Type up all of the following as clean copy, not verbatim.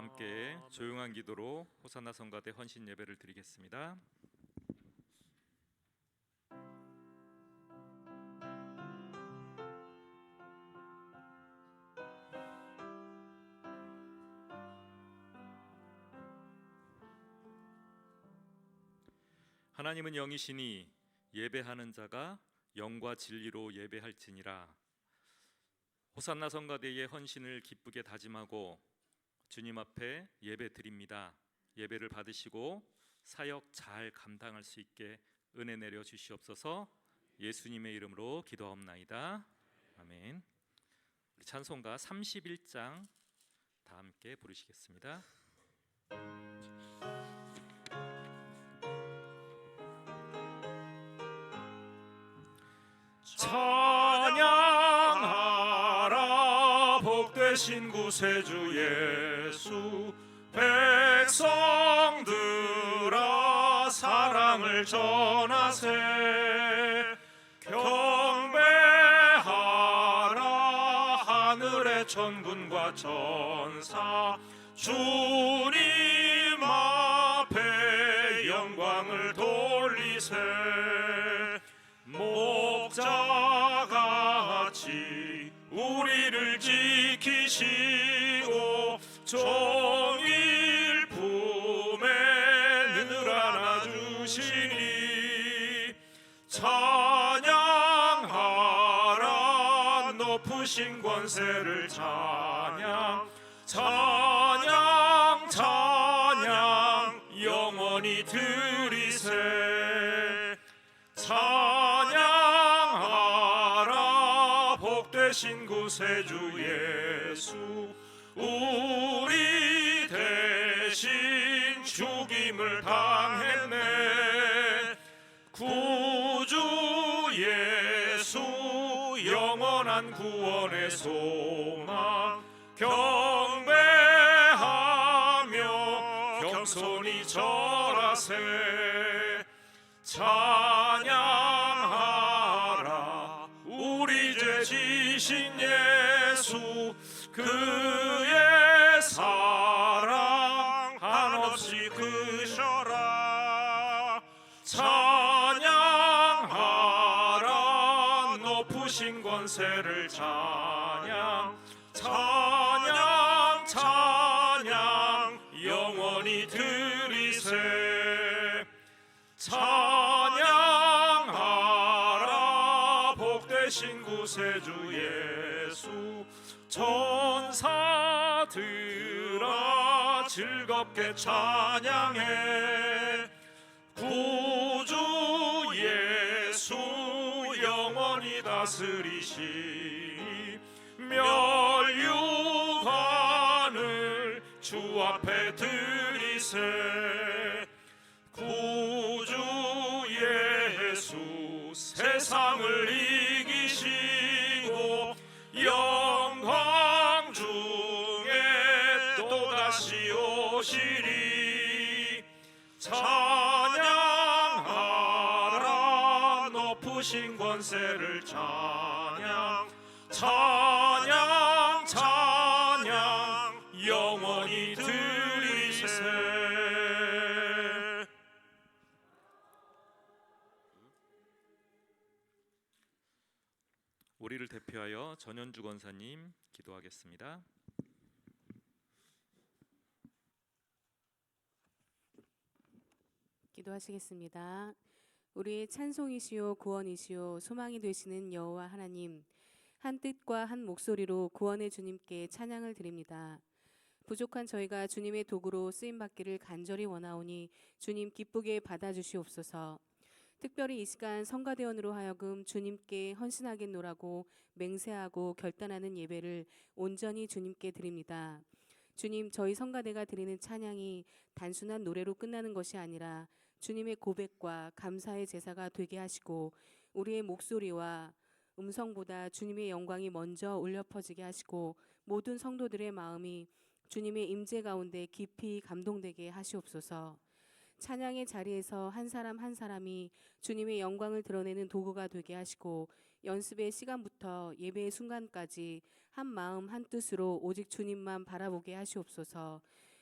함께 조용한 기도로 호산나 성가대 헌신 예배를 드리겠습니다. 하나님은 영이시니 예배하는 자가 영과 진리로 예배할지니라. 호산나 성가대의 헌신을 기쁘게 다짐하고 주님 앞에 예배 드립니다. 예배를 받으시고 사역 잘 감당할 수 있게 은혜 내려 주시옵소서. 예수님의 이름으로 기도하옵나이다. 아멘. 우리 찬송가 31장 다 함께 부르시겠습니다. 찬양하라 복되신 구세주 예수. 백성들아 사랑을 전하세. 경배하라 하늘의 천군과 천사. 주님 앞에 영광을 돌리세. 목자같이 우리를 지키시고 종일 품에 늘 안아주시니. 찬양하라 높으신 권세를 찬양. 찬양 찬양 영원히 드리세. 찬양하라 복되신 구세주 예수. 우리 대신 죽임을 당했네. 구주 예수 영원한 구원의 소망. 경배하며 겸손히 절하세. 찬양하라 우리 죄 지신 예수. 그의 사랑 한없이 크셔라. 찬양하라 높으신 권세를 찬양. 찬양 찬양 영원히 드리세. 찬양하라 복되신 구세주 예수. 천사들아 즐겁게 찬양해. 구주 예수 영원히 다스리시니. 멸류관을 주 앞에 드리세. 구주 예수 세상을 이기시고 영광 중에 또다시 오시리. 찬양하라 높으신 권세를 찬양. 찬양 찬양 영원히 드리세. 우리를 대표하여 전현주 권사님 기도하겠습니다. 기도하시겠습니다. 우리의 찬송이시요 구원이시요 소망이 되시는 여호와 하나님, 한 뜻과 한 목소리로 구원의 주님께 찬양을 드립니다. 부족한 저희가 주님의 도구로 쓰임받기를 간절히 원하오니 주님 기쁘게 받아주시옵소서. 특별히 이 시간 성가대원으로 하여금 주님께 헌신하겠노라고 맹세하고 결단하는 예배를 온전히 주님께 드립니다. 주님, 저희 성가대가 드리는 찬양이 단순한 노래로 끝나는 것이 아니라 주님의 고백과 감사의 제사가 되게 하시고 우리의 목소리와 음성보다 주님의 영광이 먼저 울려 퍼지게 하시고 모든 성도들의 마음이 주님의 임재 가운데 깊이 감동되게 하시옵소서. 찬양의 자리에서 한 사람 한 사람이 주님의 영광을 드러내는 도구가 되게 하시고 연습의 시간부터 예배의 순간까지 한 마음 한 뜻으로 오직 주님만 바라보게 하시옵소서.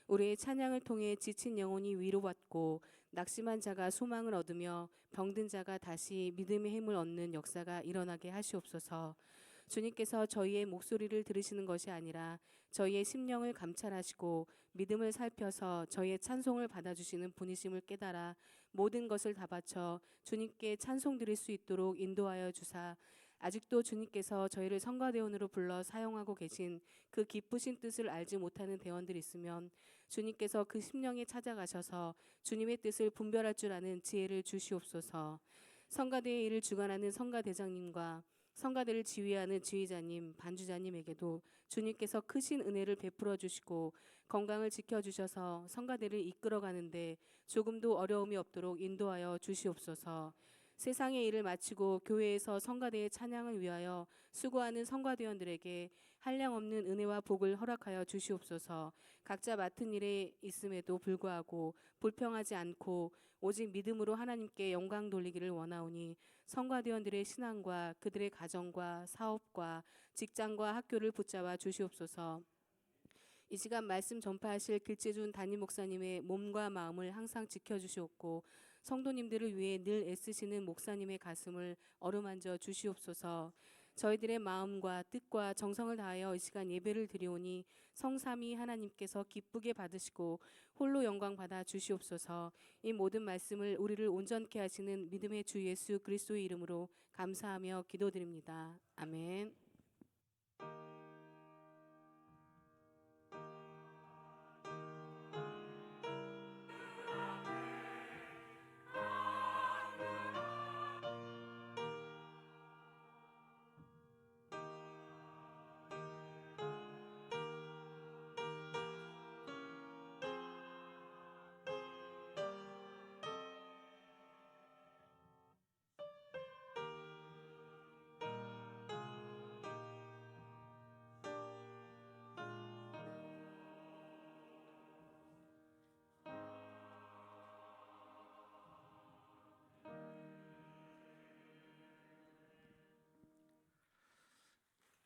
우리의 찬양을 통해 지친 영혼이 위로받고 낙심한 자가 소망을 얻으며 병든 자가 다시 믿음의 힘을 얻는 역사가 일어나게 하시옵소서. 주님께서 저희의 목소리를 들으시는 것이 아니라 저희의 심령을 감찰하시고 믿음을 살펴서 저희의 찬송을 받아주시는 분이심을 깨달아 모든 것을 다 바쳐 주님께 찬송 드릴 수 있도록 인도하여 주사, 아직도 주님께서 저희를 성가대원으로 불러 사용하고 계신 그 기쁘신 뜻을 알지 못하는 대원들이 있으면 주님께서 그 심령에 찾아가셔서 주님의 뜻을 분별할 줄 아는 지혜를 주시옵소서. 성가대의 일을 주관하는 성가대장님과 성가대를 지휘하는 지휘자님, 반주자님에게도 주님께서 크신 은혜를 베풀어 주시고 건강을 지켜주셔서 성가대를 이끌어가는데 조금도 어려움이 없도록 인도하여 주시옵소서. 세상의 일을 마치고 교회에서 성가대의 찬양을 위하여 수고하는 성가대원들에게 한량없는 은혜와 복을 허락하여 주시옵소서. 각자 맡은 일에 있음에도 불구하고 불평하지 않고 오직 믿음으로 하나님께 영광 돌리기를 원하오니 성가대원들의 신앙과 그들의 가정과 사업과 직장과 학교를 붙잡아 주시옵소서. 이 시간 말씀 전파하실 길재준 담임 목사님의 몸과 마음을 항상 지켜주시옵고 성도님들을 위해 늘 애쓰시는 목사님의 가슴을 어루만져 주시옵소서. 저희들의 마음과 뜻과 정성을 다하여 이 시간 예배를 드리오니 성삼위 하나님께서 기쁘게 받으시고 홀로 영광 받아 주시옵소서. 이 모든 말씀을 우리를 온전케 하시는 믿음의 주 예수 그리스도의 이름으로 감사하며 기도드립니다. 아멘.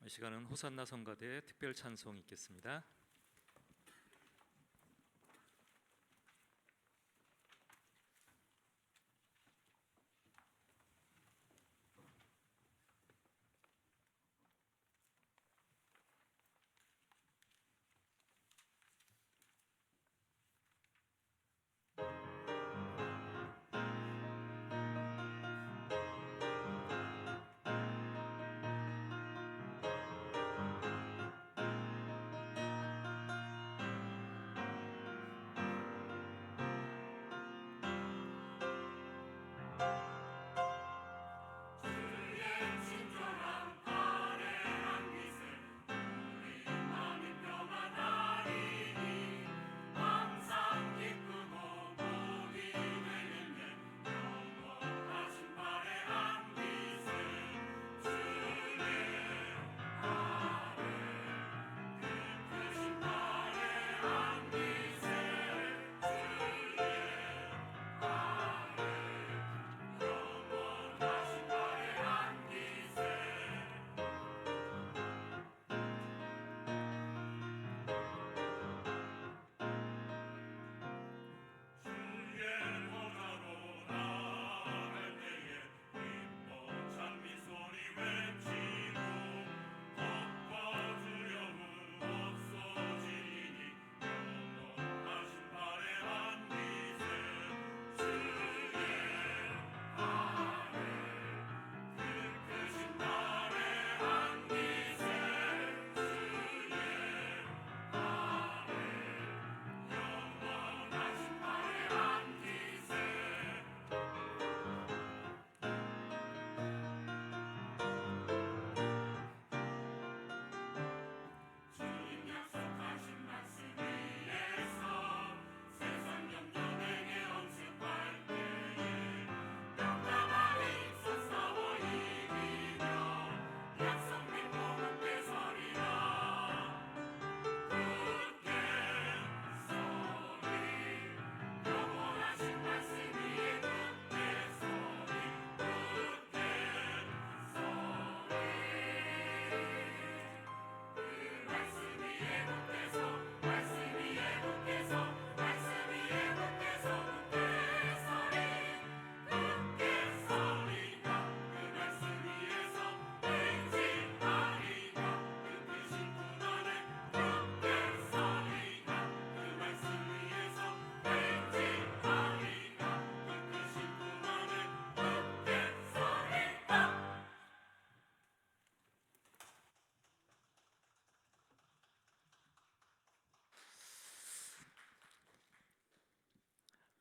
이 시간은 호산나 성가대 특별 찬송 있겠습니다.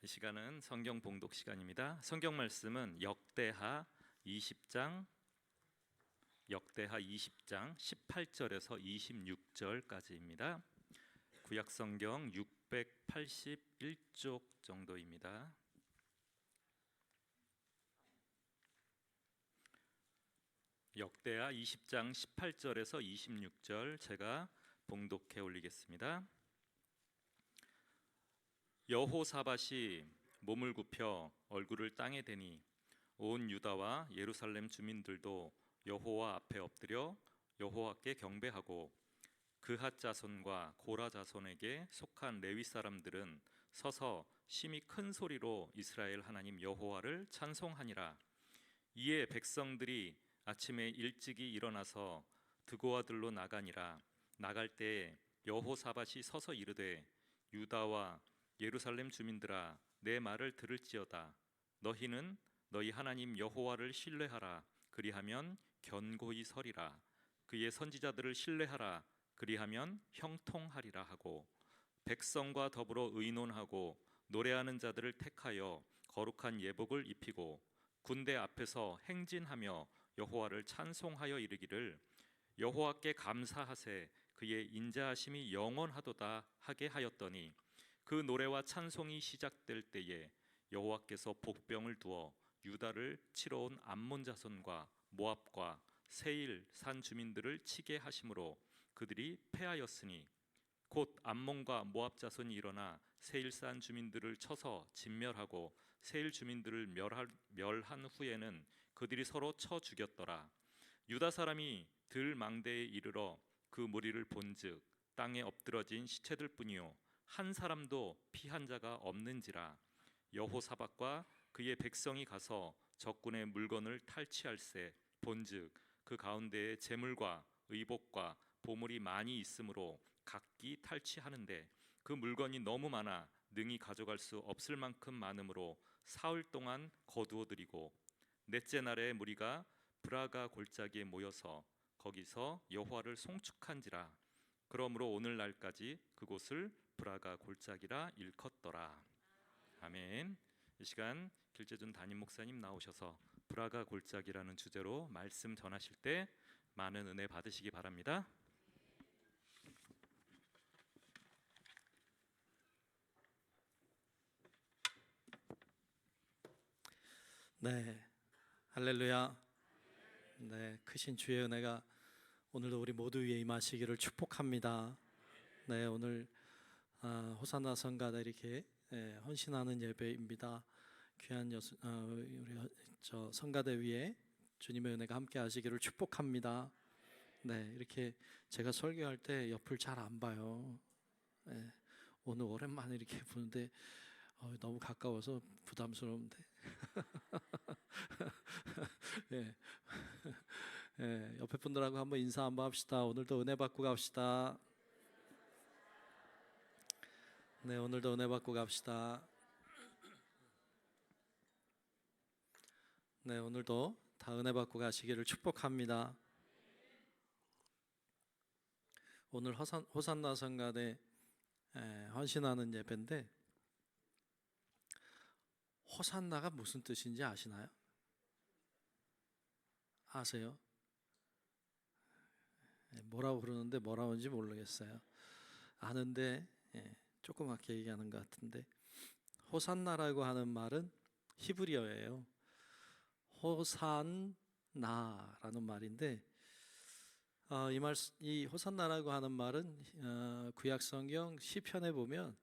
이 시간은 성경 봉독 시간입니다. 성경 말씀은 역대하 20장 18절에서 26절까지입니다. 구약 성경 681쪽 정도입니다. 역대하 20장 18절에서 26절 제가 봉독해 올리겠습니다. 여호사밧이 몸을 굽혀 얼굴을 땅에 대니 온 유다와 예루살렘 주민들도 여호와 앞에 엎드려 여호와께 경배하고 그핫 자손과 고라 자손에게 속한 레위 사람들은 서서 심히 큰 소리로 이스라엘 하나님 여호와를 찬송하니라. 이에 백성들이 아침에 일찍이 일어나서 드고아들로 나가니라. 나갈 때에 여호사밧이 서서 이르되 유다와 예루살렘 주민들아 내 말을 들을지어다. 너희는 너희 하나님 여호와를 신뢰하라. 그리하면 견고히 서리라. 그의 선지자들을 신뢰하라. 그리하면 형통하리라 하고 백성과 더불어 의논하고 노래하는 자들을 택하여 거룩한 예복을 입히고 군대 앞에서 행진하며 여호와를 찬송하여 이르기를 여호와께 감사하세 그의 인자하심이 영원하도다 하게 하였더니 그 노래와 찬송이 시작될 때에 여호와께서 복병을 두어 유다를 치러 온 암몬 자손과 모압과 세일 산 주민들을 치게 하심으로 그들이 패하였으니 곧 암몬과 모압 자손이 일어나 세일 산 주민들을 쳐서 진멸하고 세일 주민들을 멸한 후에는 그들이 서로 쳐 죽였더라. 유다 사람이 들 망대에 이르러 그 무리를 본즉 땅에 엎드러진 시체들뿐이요 한 사람도 피한 자가 없는지라. 여호사밧과 그의 백성이 가서 적군의 물건을 탈취할세 본즉 그 가운데에 재물과 의복과 보물이 많이 있으므로 각기 탈취하는데 그 물건이 너무 많아 능히 가져갈 수 없을 만큼 많으므로 사흘 동안 거두어들이고 넷째 날에 무리가 브라가 골짜기에 모여서 거기서 여호와를 송축한지라. 그러므로 오늘날까지 그곳을 브라가 골짜기라 일컫더라. 아멘. 이 시간 길재준 담임 목사님 나오셔서 브라가 골짜기라는 주제로 말씀 전하실 때 많은 은혜 받으시기 바랍니다. 네, 할렐루야. 네, 크신 주의 은혜가 오늘도 우리 모두 위에 임하시기를 축복합니다. 네, 오늘 호산나 성가대 이렇게 헌신하는 예배입니다. 귀한 우리 성가대 위에 주님의 은혜가 함께 하시기를 축복합니다. 네, 이렇게 제가 설교할 때 옆을 잘 안 봐요. 네, 오늘 오랜만에 이렇게 보는데 너무 가까워서 부담스러운데. 네. 네, 옆에 분들하고 한번 인사 한번 합시다. 오늘도 은혜 받고 갑시다. 네, 오늘도 은혜 받고 갑시다. 네, 오늘도 다 은혜 받고 가시기를 축복합니다. 오늘 호산나 성가대 헌신하는 예배인데 호산나가 무슨 뜻인지 아시나요? 아세요? 뭐라고 그러는데 뭐라고 하는지 모르겠어요. 아는데 조그맣게 얘기하는 것 같은데 호산나라고 하는 말은 히브리어예요. 호산나라는 말인데 이 호산나라고 하는 말은 구약 성경 시편에 보면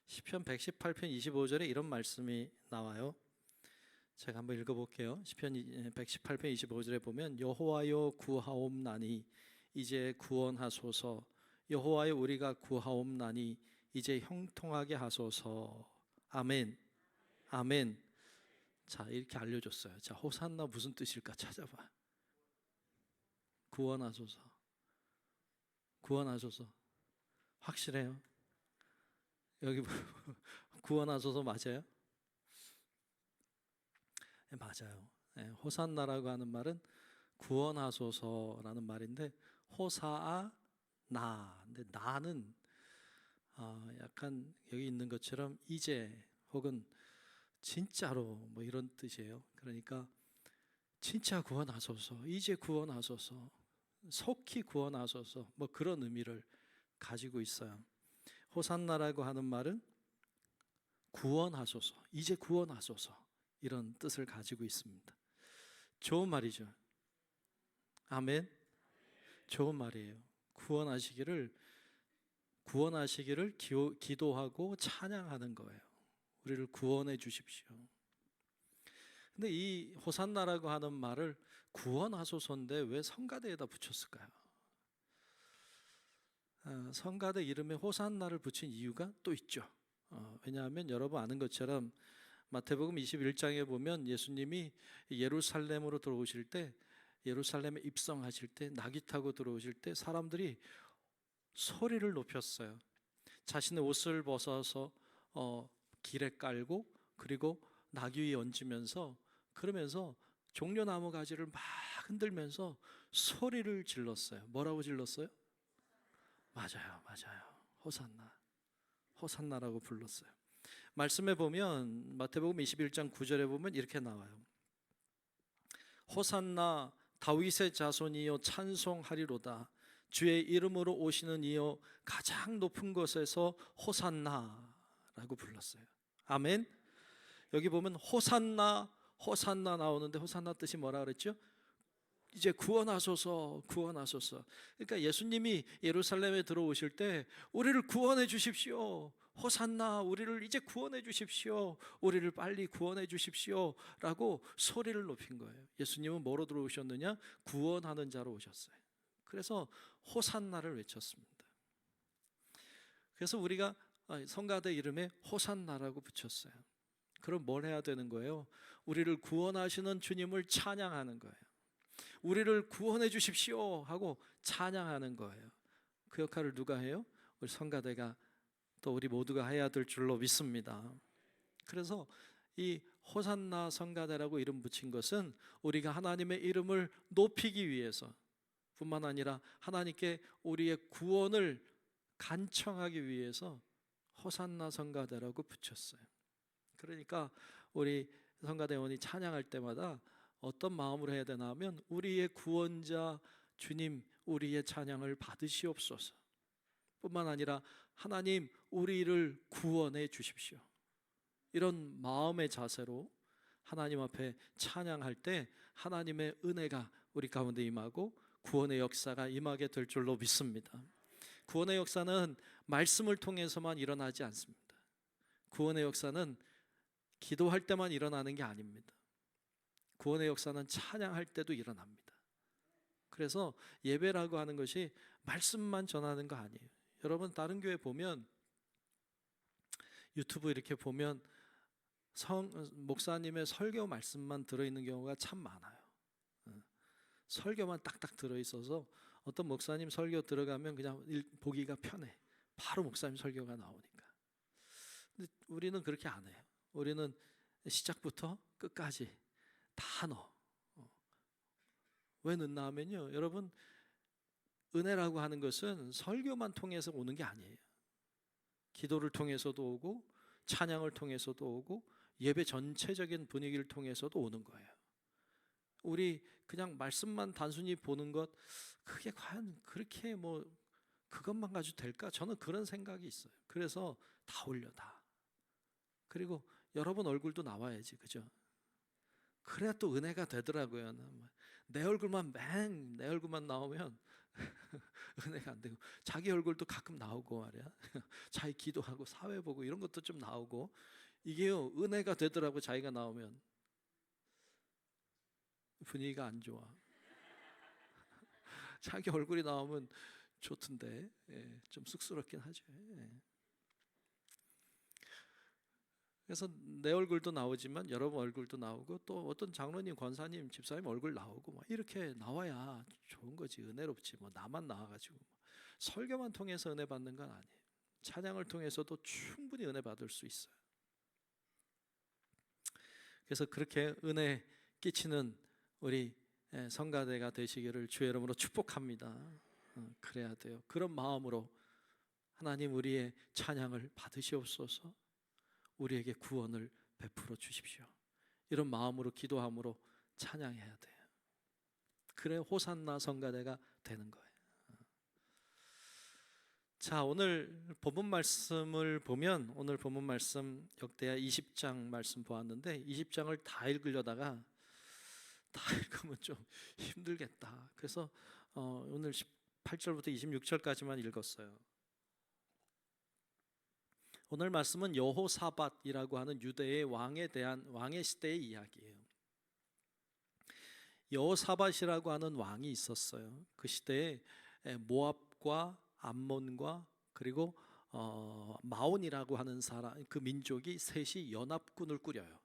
시편 118편 25절에 이런 말씀이 나와요. 제가 한번 읽어볼게요. 시편 118편 25절에 보면 여호와여 구하옵나니 이제 구원하소서. 여호와여 우리가 구하옵나니 이제 형통하게 하소서. 아멘. 아멘. 자, 이렇게 알려줬어요. 자, 호산나 무슨 뜻일까 찾아봐. 구원하소서. 구원하소서. 확실해요? 여기 구원하소서 맞아요? 네, 맞아요. 네, 호산나라고 하는 말은 구원하소서라는 말인데 호사아 나. 근데 나는 약간 여기 있는 것처럼 이제 혹은 진짜로 뭐 이런 뜻이에요. 그러니까 진짜 구원하소서, 이제 구원하소서, 속히 구원하소서, 뭐 그런 의미를 가지고 있어요. 호산나라고 하는 말은 구원하소서, 이제 구원하소서, 이런 뜻을 가지고 있습니다. 좋은 말이죠. 아멘. 좋은 말이에요. 구원하시기를 기도하고 찬양하는 거예요. 우리를 구원해 주십시오. 근데 이 호산나라고 하는 말을 구원하소서인데 왜 성가대에다 붙였을까요? 성가대 이름에 호산나를 붙인 이유가 또 있죠. 왜냐하면 여러분 아는 것처럼 마태복음 21장에 보면 예수님이 예루살렘으로 들어오실 때, 예루살렘에 입성하실 때, 나귀 타고 들어오실 때 사람들이 소리를 높였어요. 자신의 옷을 벗어서 길에 깔고, 그리고 나귀 위에 얹으면서, 그러면서 종려나무 가지를 막 흔들면서 소리를 질렀어요. 뭐라고 질렀어요? 맞아요. 호산나, 호산나라고 불렀어요. 말씀에 보면 마태복음 21장 9절에 보면 이렇게 나와요. 호산나 다윗의 자손이여 찬송하리로다. 주의 이름으로 오시는 이여 가장 높은 곳에서 호산나라고 불렀어요. 아멘. 여기 보면 호산나 나오는데 호산나 뜻이 뭐라 그랬죠? 이제 구원하소서. 그러니까 예수님이 예루살렘에 들어오실 때 우리를 구원해 주십시오. 호산나, 우리를 이제 구원해 주십시오. 우리를 빨리 구원해 주십시오. 라고 소리를 높인 거예요. 예수님은 뭐로 들어오셨느냐? 구원하는 자로 오셨어요. 그래서 호산나를 외쳤습니다. 그래서 우리가 성가대 이름에 호산나라고 붙였어요. 그럼 뭘 해야 되는 거예요? 우리를 구원하시는 주님을 찬양하는 거예요. 우리를 구원해 주십시오 하고 찬양하는 거예요. 그 역할을 누가 해요? 우리 성가대가, 또 우리 모두가 해야 될 줄로 믿습니다. 그래서 이 호산나 성가대라고 이름 붙인 것은 우리가 하나님의 이름을 높이기 위해서 뿐만 아니라 하나님께 우리의 구원을 간청하기 위해서 호산나 성가대라고 붙였어요. 그러니까 우리 성가대원이 찬양할 때마다 어떤 마음으로 해야 되나 하면 우리의 구원자 주님, 우리의 찬양을 받으시옵소서 뿐만 아니라 하나님, 우리를 구원해 주십시오. 이런 마음의 자세로 하나님 앞에 찬양할 때 하나님의 은혜가 우리 가운데 임하고 구원의 역사가 임하게 될 줄로 믿습니다. 구원의 역사는 말씀을 통해서만 일어나지 않습니다. 구원의 역사는 기도할 때만 일어나는 게 아닙니다. 구원의 역사는 찬양할 때도 일어납니다. 그래서 예배라고 하는 것이 말씀만 전하는 거 아니에요. 여러분 다른 교회 보면, 유튜브 이렇게 보면 목사님의 설교 말씀만 들어있는 경우가 참 많아요. 설교만 딱딱 들어있어서 어떤 목사님 설교 들어가면 그냥 보기가 편해. 바로 목사님 설교가 나오니까. 근데 우리는 그렇게 안 해요. 우리는 시작부터 끝까지 다 넣어. 왜 넣나 하면요, 여러분 은혜라고 하는 것은 설교만 통해서 오는 게 아니에요. 기도를 통해서도 오고 찬양을 통해서도 오고 예배 전체적인 분위기를 통해서도 오는 거예요. 우리 그냥 말씀만 단순히 보는 것, 그게 과연 그렇게 뭐 그것만 가지고 될까? 저는 그런 생각이 있어요. 그래서 다 올려, 다. 그리고 여러분 얼굴도 나와야지, 그죠? 그래야 또 은혜가 되더라고요. 내 얼굴만 나오면 은혜가 안 되고, 자기 얼굴도 가끔 나오고 말이야. 자기 기도하고 사회 보고 이런 것도 좀 나오고, 이게요 은혜가 되더라고. 자기가 나오면 분위기가 안 좋아. 자기 얼굴이 나오면 좋던데, 좀 쑥스럽긴 하죠. 그래서 내 얼굴도 나오지만 여러분 얼굴도 나오고, 또 어떤 장로님, 권사님, 집사님 얼굴 나오고 막 이렇게 나와야 좋은 거지, 은혜롭지. 뭐 나만 나와가지고 설교만 통해서 은혜 받는 건 아니에요. 찬양을 통해서도 충분히 은혜 받을 수 있어요. 그래서 그렇게 은혜 끼치는 우리 성가대가 되시기를 주의 이름으로 축복합니다. 그래야 돼요. 그런 마음으로 하나님, 우리의 찬양을 받으시옵소서. 우리에게 구원을 베풀어 주십시오. 이런 마음으로 기도함으로 찬양해야 돼요. 그래 호산나 성가대가 되는 거예요. 자, 오늘 본문 말씀을 보면 오늘 본문 말씀 역대하 20장 말씀 보았는데 20장을 다 읽으려다가 다 읽으면 좀 힘들겠다. 그래서 오늘 18절부터 26절까지만 읽었어요. 오늘 말씀은 여호사밧이라고 하는 유대의 왕에 대한 왕의 시대의 이야기예요. 여호사밧이라고 하는 왕이 있었어요. 그 시대에 모압과 암몬과 그리고 마온이라고 하는 사람, 그 민족이 셋이 연합군을 꾸려요.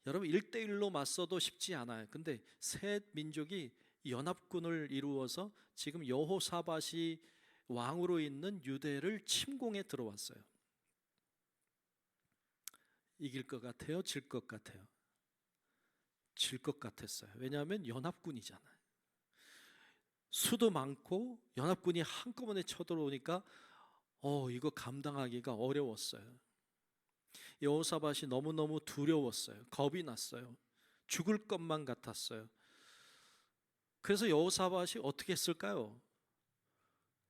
여러분 1대1로 맞서도 쉽지 않아요. 근데 셋 민족이 연합군을 이루어서 지금 여호사밧이 왕으로 있는 유대를 침공해 들어왔어요. 이길 것 같아요? 질 것 같아요? 질 것 같았어요. 왜냐하면 연합군이잖아요. 수도 많고 연합군이 한꺼번에 쳐들어오니까 이거 감당하기가 어려웠어요. 여호사밧이 너무너무 두려웠어요. 겁이 났어요. 죽을 것만 같았어요. 그래서 여호사밧이 어떻게 했을까요?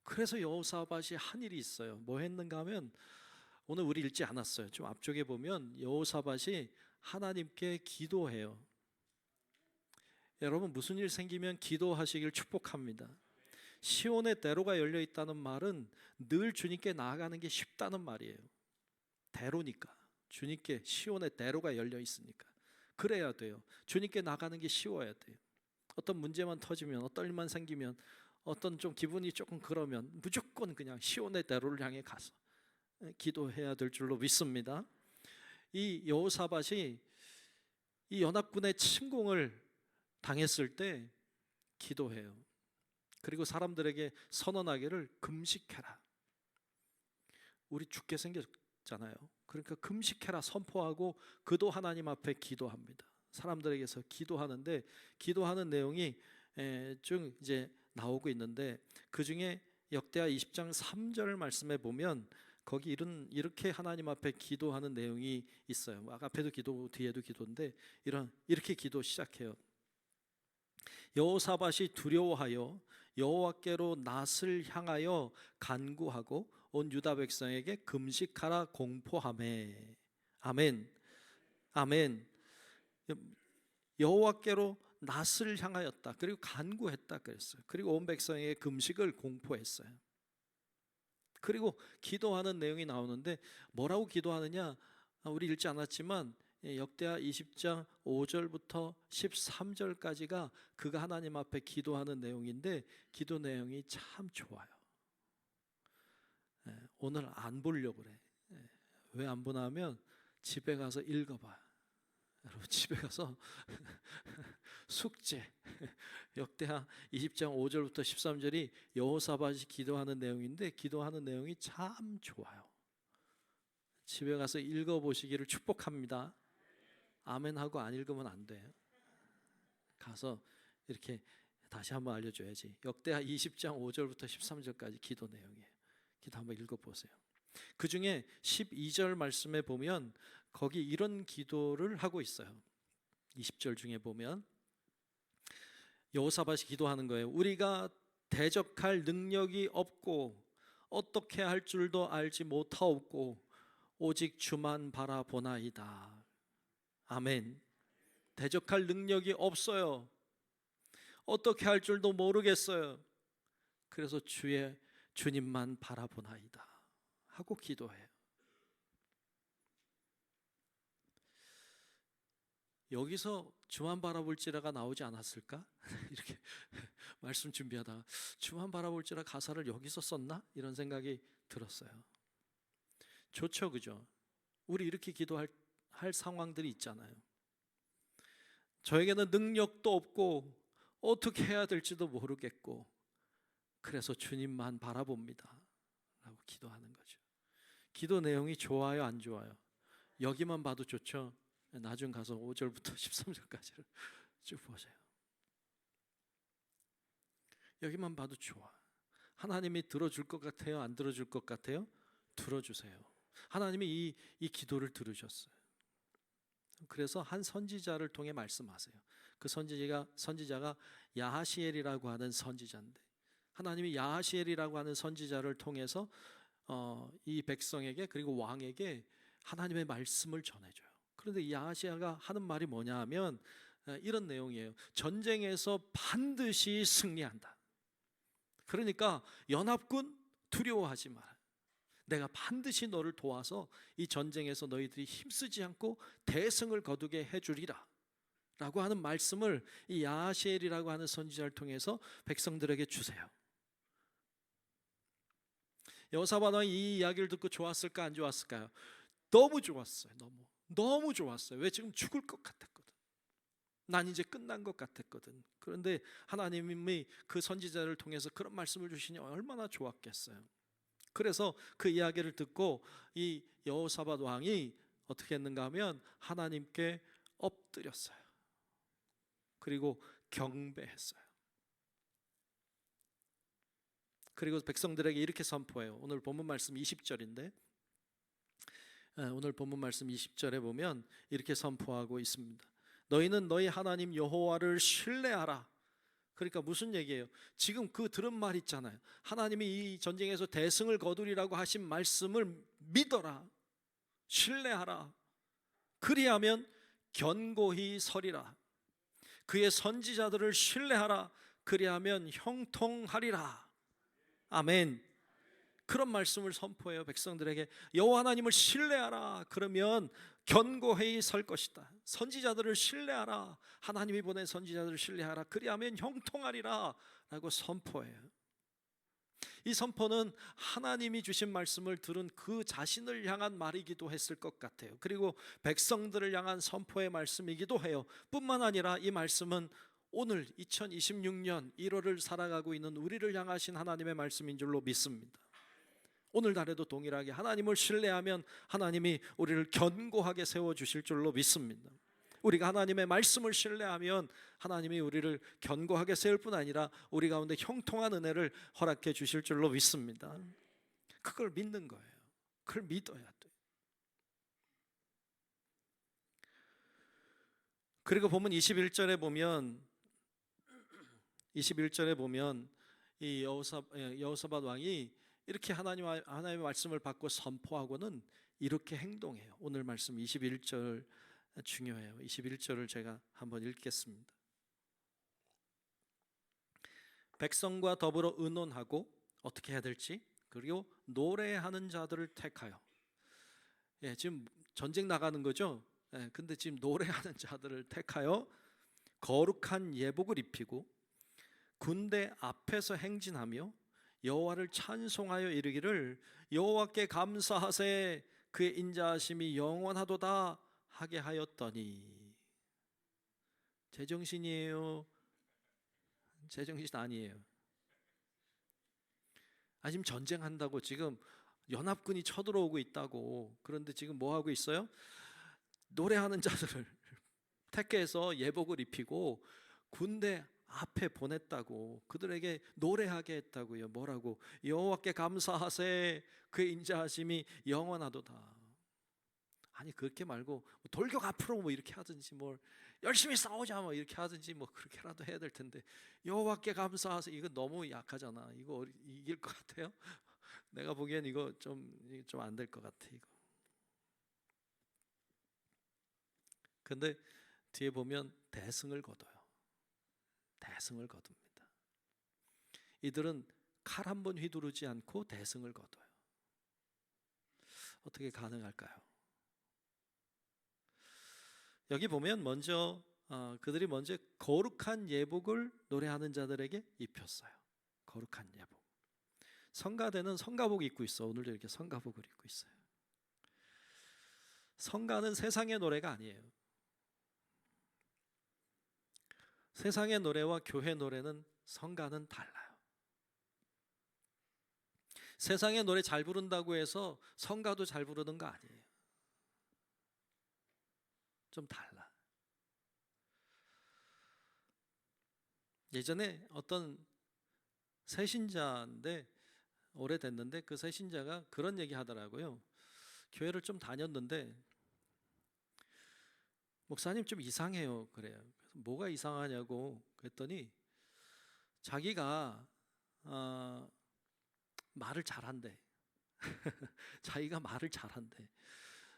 그래서 여호사밧이 한 일이 있어요. 뭐 했는가 하면 오늘 우리 읽지 않았어요. 좀 앞쪽에 보면 여호사밧이 하나님께 기도해요. 여러분 무슨 일 생기면 기도하시길 축복합니다. 시온의 대로가 열려 있다는 말은 늘 주님께 나아가는 게 쉽다는 말이에요. 대로니까 주님께 시온의 대로가 열려 있으니까 그래야 돼요. 주님께 나가는 게 쉬워야 돼요. 어떤 문제만 터지면 어떤 일만 생기면 어떤 좀 기분이 조금 그러면 무조건 그냥 시온의 대로를 향해 가서 기도해야 될 줄로 믿습니다. 이 여호사밧이 이 연합군의 침공을 당했을 때 기도해요. 그리고 사람들에게 선언하기를 금식해라. 우리 죽게 생겼잖아요. 그러니까 금식해라 선포하고 그도 하나님 앞에 기도합니다. 사람들에게서 기도하는데 기도하는 내용이 쭉 이제 나오고 있는데 그 중에 역대하 20장 3절 말씀에 보면 거기 이렇게 하나님 앞에 기도하는 내용이 있어요. 앞에도 기도 뒤에도 기도인데 이렇게 기도 시작해요. 여호사밧이 두려워하여 여호와께로 낯을 향하여 간구하고 온 유다 백성에게 금식하라 공포하매. 아멘. 아멘. 여호와께로 낯을 향하였다. 그리고 간구했다 그랬어요. 그리고 온 백성에게 금식을 공포했어요. 그리고 기도하는 내용이 나오는데 뭐라고 기도하느냐? 우리 읽지 않았지만 역대하 20장 5절부터 13절까지가 그가 하나님 앞에 기도하는 내용인데 기도 내용이 참 좋아요. 오늘 안 보려고 그래. 왜 안 보나 하면 집에 가서 읽어봐. 여러분 집에 가서 숙제 역대하 20장 5절부터 13절이 여호사밧이 기도하는 내용인데 기도하는 내용이 참 좋아요. 집에 가서 읽어보시기를 축복합니다. 아멘하고 안 읽으면 안 돼요. 가서 이렇게 다시 한번 알려줘야지. 역대하 20장 5절부터 13절까지 기도 내용이에요. 기도 한번 읽어보세요. 그 중에 12절 말씀에 보면 거기 이런 기도를 하고 있어요. 20절 중에 보면 여호사밧이 기도하는 거예요. 우리가 대적할 능력이 없고 어떻게 할 줄도 알지 못하옵고 오직 주만 바라보나이다. 아멘. 대적할 능력이 없어요. 어떻게 할 줄도 모르겠어요. 그래서 주님만 바라보나이다 하고 기도해요. 여기서 주만 바라볼지라가 나오지 않았을까? 이렇게 말씀 준비하다가 주만 바라볼지라 가사를 여기서 썼나? 이런 생각이 들었어요. 좋죠, 그죠? 우리 이렇게 기도할 상황들이 있잖아요. 저에게는 능력도 없고 어떻게 해야 될지도 모르겠고 그래서 주님만 바라봅니다 라고 기도하는 거죠. 기도 내용이 좋아요, 안 좋아요? 여기만 봐도 좋죠? 나중 가서 5절부터 13절까지를 쭉 보세요. 여기만 봐도 좋아. 하나님이 들어줄 것 같아요? 안 들어줄 것 같아요? 들어주세요. 하나님이 이 기도를 들으셨어요. 그래서 한 선지자를 통해 말씀하세요. 그 선지자가 야하시엘이라고 하는 선지자인데, 하나님이 야하시엘이라고 하는 선지자를 통해서 이 백성에게, 그리고 왕에게 하나님의 말씀을 전해줘요. 그런데 이 야하시야가 하는 말이 뭐냐 하면 이런 내용이에요. 전쟁에서 반드시 승리한다. 그러니까 연합군 두려워하지 마라. 내가 반드시 너를 도와서 이 전쟁에서 너희들이 힘쓰지 않고 대승을 거두게 해주리라 라고 하는 말씀을 이 야하시엘이라고 하는 선지자를 통해서 백성들에게 주세요. 여호사밧 왕이 이 이야기를 듣고 좋았을까 안 좋았을까요? 너무 좋았어요. 너무 좋았어요. 왜? 지금 죽을 것 같았거든. 난 이제 끝난 것 같았거든. 그런데 하나님이 그 선지자를 통해서 그런 말씀을 주시니 얼마나 좋았겠어요. 그래서 그 이야기를 듣고 이 여호사밧 왕이 어떻게 했는가 하면 하나님께 엎드렸어요. 그리고 경배했어요. 그리고 백성들에게 이렇게 선포해요. 오늘 본문 말씀 20절인데, 오늘 본문 말씀 20절에 보면 이렇게 선포하고 있습니다. 너희는 너희 하나님 여호와를 신뢰하라. 그러니까 무슨 얘기예요? 지금 그 들은 말 있잖아요. 하나님이 이 전쟁에서 대승을 거두리라고 하신 말씀을 믿어라. 신뢰하라. 그리하면 견고히 서리라. 그의 선지자들을 신뢰하라. 그리하면 형통하리라. 아멘. 그런 말씀을 선포해요. 백성들에게 여호와 하나님을 신뢰하라. 그러면 견고히 설 것이다. 선지자들을 신뢰하라. 하나님이 보낸 선지자들을 신뢰하라. 그리하면 형통하리라 라고 선포해요. 이 선포는 하나님이 주신 말씀을 들은 그 자신을 향한 말이기도 했을 것 같아요. 그리고 백성들을 향한 선포의 말씀이기도 해요. 뿐만 아니라 이 말씀은 오늘 2026년 1월을 살아가고 있는 우리를 향하신 하나님의 말씀인 줄로 믿습니다. 오늘날에도 동일하게 하나님을 신뢰하면 하나님이 우리를 견고하게 세워주실 줄로 믿습니다. 우리가 하나님의 말씀을 신뢰하면 하나님이 우리를 견고하게 세울 뿐 아니라 우리 가운데 형통한 은혜를 허락해 주실 줄로 믿습니다. 그걸 믿는 거예요. 그걸 믿어야 돼요. 그리고 보면 21절에 보면 이 여호사밧 왕이 이렇게 하나님의 말씀을 받고 선포하고는 이렇게 행동해요. 오늘 말씀 21절 중요해요. 21절을 제가 한번 읽겠습니다. 백성과 더불어 의논하고 어떻게 해야 될지, 그리고 노래하는 자들을 택하여. 지금 전쟁 나가는 거죠. 근데 지금 노래하는 자들을 택하여 거룩한 예복을 입히고 군대 앞에서 행진하며 여호와를 찬송하여 이르기를 여호와께 감사하세 그의 인자하심이 영원하도다 하게 하였더니. 제정신이에요? 제정신 아니에요. 지금 전쟁한다고, 지금 연합군이 쳐들어오고 있다고. 그런데 지금 뭐 하고 있어요? 노래하는 자들을 택해서 예복을 입히고 군대 앞에 보냈다고. 그들에게 노래하게 했다고요. 뭐라고? 여호와께 감사하세 그의 인자하심이 영원하도다. 아니 그렇게 말고 돌격 앞으로 뭐 이렇게 하든지, 뭘 열심히 싸우자 뭐 이렇게 하든지, 뭐 그렇게라도 해야 될 텐데 여호와께 감사하세, 이거 너무 약하잖아. 이거 이길 것 같아요? 내가 보기엔 이거 좀 안 될 것 같아 이거. 근데 뒤에 보면 대승을 거둬요. 대승을 거둡니다. 이들은 칼 한 번 휘두르지 않고 대승을 거둬요. 어떻게 가능할까요? 여기 보면 먼저 그들이 먼저 거룩한 예복을 노래하는 자들에게 입혔어요. 거룩한 예복. 성가대는 성가복 입고 있어. 오늘도 이렇게 성가복을 입고 있어요. 성가는 세상의 노래가 아니에요. 세상의 노래와 교회 노래는, 성가는 달라요. 세상의 노래 잘 부른다고 해서 성가도 잘 부르는 거 아니에요. 좀 달라. 예전에 어떤 새신자인데, 오래됐는데 그 새신자가 그런 얘기 하더라고요. 교회를 좀 다녔는데 목사님 좀 이상해요. 그래요. 그래서 뭐가 이상하냐고 그랬더니 자기가 말을 잘한대. 자기가 말을 잘한대.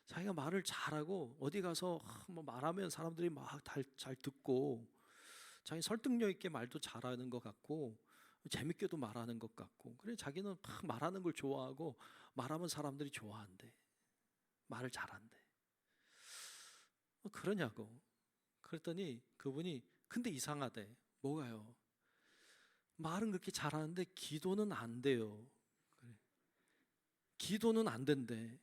자기가 말을 잘하고 어디 가서 뭐 말하면 사람들이 막 잘 듣고 자기 설득력 있게 말도 잘하는 것 같고 재밌게도 말하는 것 같고 그래 자기는 막 말하는 걸 좋아하고 말하면 사람들이 좋아한대. 말을 잘한대. 그러냐고. 그랬더니 그분이 근데 이상하대. 뭐가요? 말은 그렇게 잘하는데 기도는 안 돼요. 그래. 기도는 안 된대.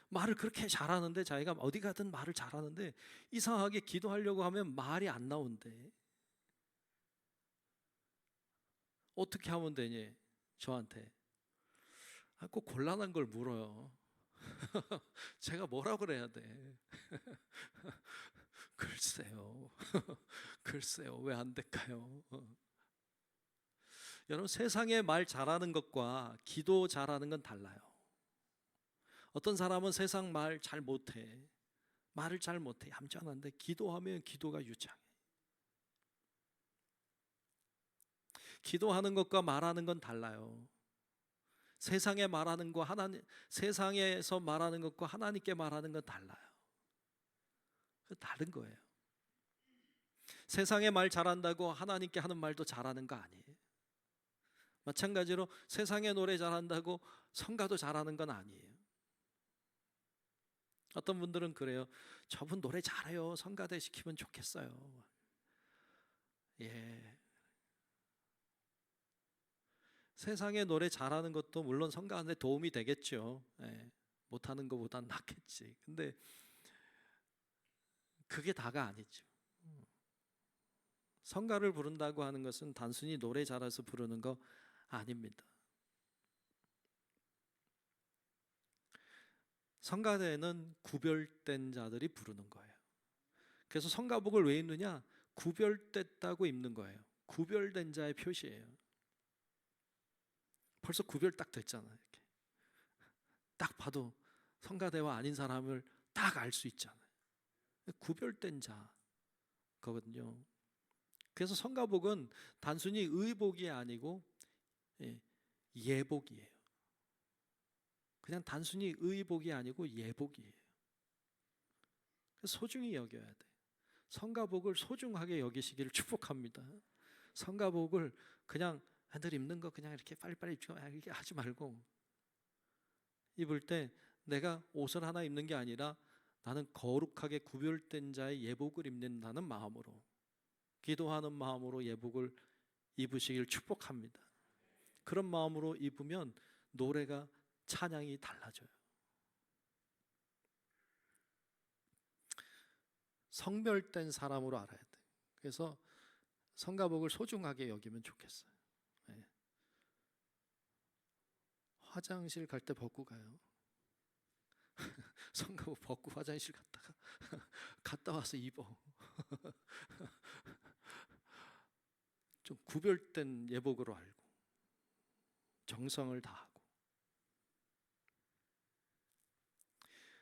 말을 그렇게 잘하는데 자기가 어디 가든 말을 잘하는데 이상하게 기도하려고 하면 말이 안 나온대. 어떻게 하면 되니? 저한테. 꼭 곤란한 걸 물어요. 제가 뭐라고 그래야 돼? 글쎄요. 글쎄요. 왜 안 될까요? 여러분 세상에 말 잘하는 것과 기도 잘하는 건 달라요. 어떤 사람은 세상 말 잘 못해. 말을 잘 못해. 얌전한데 기도하면 기도가 유창해. 기도하는 것과 말하는 건 달라요. 세상에 말하는 거 세상에서 말하는 것과 하나님께 말하는 건 달라요. 다른 거예요. 세상에 말 잘한다고 하나님께 하는 말도 잘하는 거 아니에요. 마찬가지로 세상에 노래 잘한다고 성가도 잘하는 건 아니에요. 어떤 분들은 그래요. 저분 노래 잘해요. 성가대 시키면 좋겠어요. 예. 세상에 노래 잘하는 것도 물론 성가하는데 도움이 되겠죠. 예. 못하는 것보단 낫겠지. 근데 그게 다가 아니죠. 성가를 부른다고 하는 것은 단순히 노래 잘해서 부르는 거 아닙니다. 성가대는 구별된 자들이 부르는 거예요. 그래서 성가복을 왜 입느냐? 구별됐다고 입는 거예요. 구별된 자의 표시예요. 벌써 구별 딱 됐잖아요. 이렇게. 딱 봐도 성가대와 아닌 사람을 딱 알 수 있잖아요. 구별된 자거든요. 그래서 성가복은 단순히 의복이 아니고 예복이에요. 그냥 단순히 의복이 아니고 예복이에요. 그래서 소중히 여겨야 돼. 성가복을 소중하게 여기시기를 축복합니다. 성가복을 그냥 늘 입는 거 그냥 이렇게 빨리빨리 입고 이렇게 하지 말고 입을 때 내가 옷을 하나 입는 게 아니라 나는 거룩하게 구별된 자의 예복을 입는다는 마음으로 기도하는 마음으로 예복을 입으시길 축복합니다. 그런 마음으로 입으면 노래가 찬양이 달라져요. 성별된 사람으로 알아야 돼. 그래서 성가복을 소중하게 여기면 좋겠어요. 네. 화장실 갈 때 벗고 가요. 성가복 벗고 화장실 갔다가 갔다 와서 입어. 좀 구별된 예복으로 알고 정성을 다하고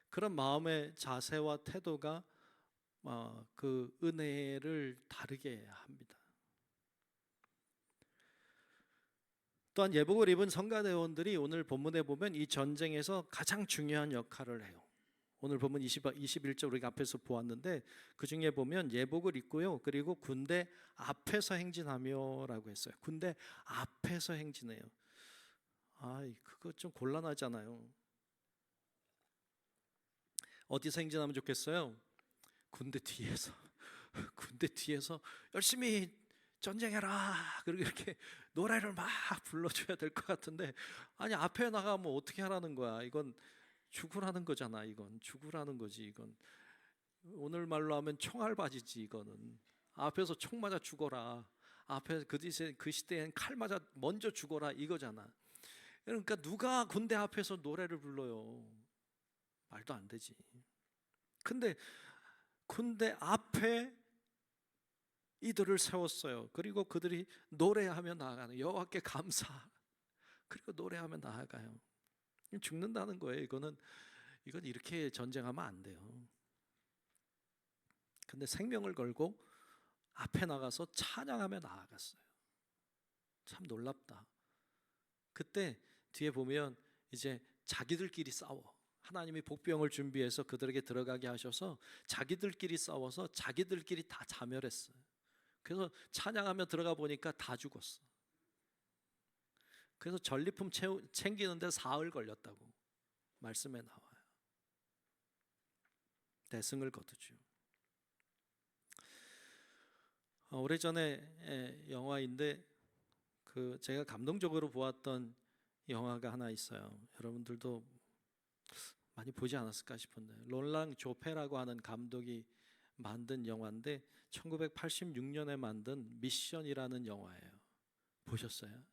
그런 마음의 자세와 태도가 그 은혜를 다르게 합니다. 또한 예복을 입은 성가대원들이 오늘 본문에 보면 이 전쟁에서 가장 중요한 역할을 해요. 오늘 본문 21절 우리가 앞에서 보았는데 그 중에 보면 예복을 입고요. 그리고 군대 앞에서 행진하며 라고 했어요. 군대 앞에서 행진해요. 그거 좀 곤란하잖아요. 어디서 행진하면 좋겠어요? 군대 뒤에서. 군대 뒤에서 열심히 전쟁해라. 그리고 이렇게 노래를 막 불러줘야 될 것 같은데 아니 앞에 나가면 어떻게 하라는 거야? 이건 죽으라는 거잖아. 이건 죽으라는 거지. 이건 오늘 말로 하면 총알바지지. 이거는 앞에서 총 맞아 죽어라. 앞에 그 시대엔 칼 맞아 먼저 죽어라 이거잖아. 그러니까 누가 군대 앞에서 노래를 불러요? 말도 안 되지. 근데 군대 앞에 이들을 세웠어요. 그리고 그들이 노래하며 나아가는 여호와께 감사. 그리고 노래하며 나아가요. 죽는다는 거예요. 이거는 이건 이렇게 전쟁하면 안 돼요. 근데 생명을 걸고 앞에 나가서 찬양하며 나아갔어요. 참 놀랍다. 그때 뒤에 보면 이제 자기들끼리 싸워. 하나님이 복병을 준비해서 그들에게 들어가게 하셔서 자기들끼리 싸워서 자기들끼리 다 자멸했어요. 그래서 찬양하며 들어가 보니까 다 죽었어. 그래서 전리품 챙기는데 사흘 걸렸다고 말씀에 나와요. 대승을 거두죠. 오래전에 영화인데 그 제가 감동적으로 보았던 영화가 하나 있어요. 여러분들도 많이 보지 않았을까 싶은데 롤랑 조페라고 하는 감독이 만든 영화인데 1986년에 만든 미션이라는 영화예요. 보셨어요?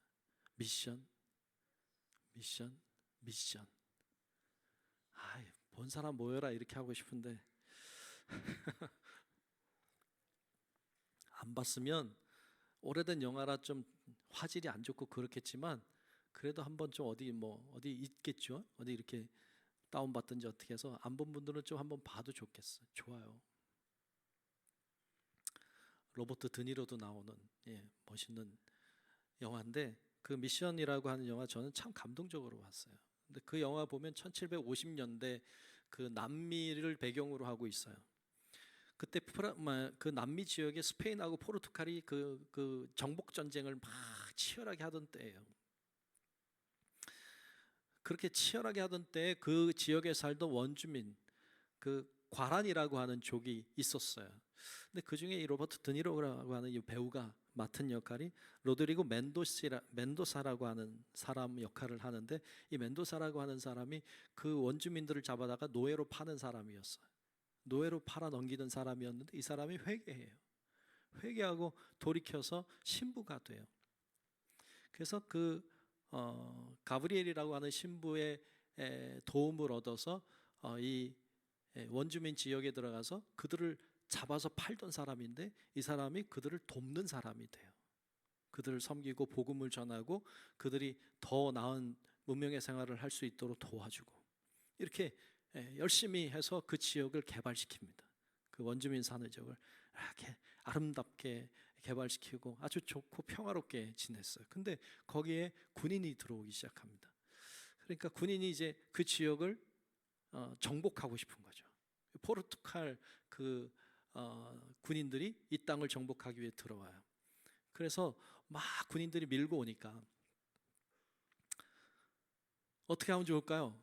미션. 본 사람 모여라 이렇게 하고 싶은데 안 봤으면 오래된 영화라 좀 화질이 안 좋고 그렇겠지만 그래도 한번 좀 어디 있겠죠? 어디 이렇게 다운 받든지 어떻게 해서 안 본 분들은 좀 한번 봐도 좋겠어요. 좋아요. 로버트 드니로도 나오는 멋있는 영화인데 그 미션이라고 하는 영화 저는 참 감동적으로 봤어요. 근데 그 영화 보면 1750년대 그 남미를 배경으로 하고 있어요. 그때 그 남미 지역에 스페인하고 포르투갈이 그 정복 전쟁을 막 치열하게 하던 때예요. 그렇게 치열하게 하던 때에 그 지역에 살던 원주민 그 과란이라고 하는 족이 있었어요. 근데 그 중에 이 로버트 드니로라고 하는 이 배우가 맡은 역할이 로드리고 멘도사라고 하는 사람 역할을 하는데 이 멘도사라고 하는 사람이 그 원주민들을 잡아다가 노예로 파는 사람이었어요. 노예로 팔아 넘기는 사람이었는데 이 사람이 회개해요. 회개하고 돌이켜서 신부가 돼요. 그래서 그 가브리엘이라고 하는 신부의 도움을 얻어서 이 원주민 지역에 들어가서 그들을 잡아서 팔던 사람인데 이 사람이 그들을 돕는 사람이 돼요. 그들을 섬기고 복음을 전하고 그들이 더 나은 문명의 생활을 할 수 있도록 도와주고 이렇게 열심히 해서 그 지역을 개발시킵니다. 그 원주민 사는 지역을 이렇게 아름답게 개발시키고 아주 좋고 평화롭게 지냈어요. 근데 거기에 군인이 들어오기 시작합니다. 그러니까 군인이 이제 그 지역을 정복하고 싶은 거죠. 포르투갈 그 군인들이 이 땅을 정복하기 위해 들어와요. 그래서 막 군인들이 밀고 오니까 어떻게 하면 좋을까요?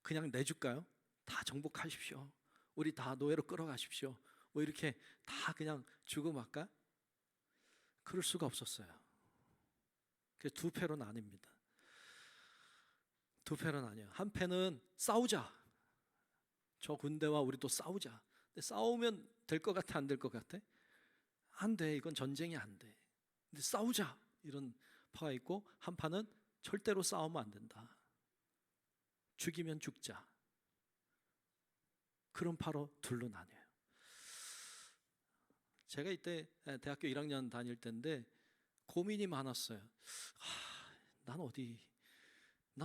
그냥 내줄까요? 다 정복하십시오. 우리 다 노예로 끌어가십시오. 뭐 이렇게 다 그냥 주고 말까? 그럴 수가 없었어요. 그래서 두 패로 나뉩니다. 두 패로 나뉘어요. 한 패는 싸우자. 저 군대와 우리 또 싸우자. 근데 싸우면 될 것 같아, 안 될 것 같아? 안 돼. 이건 전쟁이 안 돼. 근데 싸우자. 이런 파가 있고 한 파는 절대로 싸우면 안 된다. 죽이면 죽자. 그런 파로 둘로 나뉘어요. 제가 이때 대학교 1학년 다닐 때인데 고민이 많았어요. 난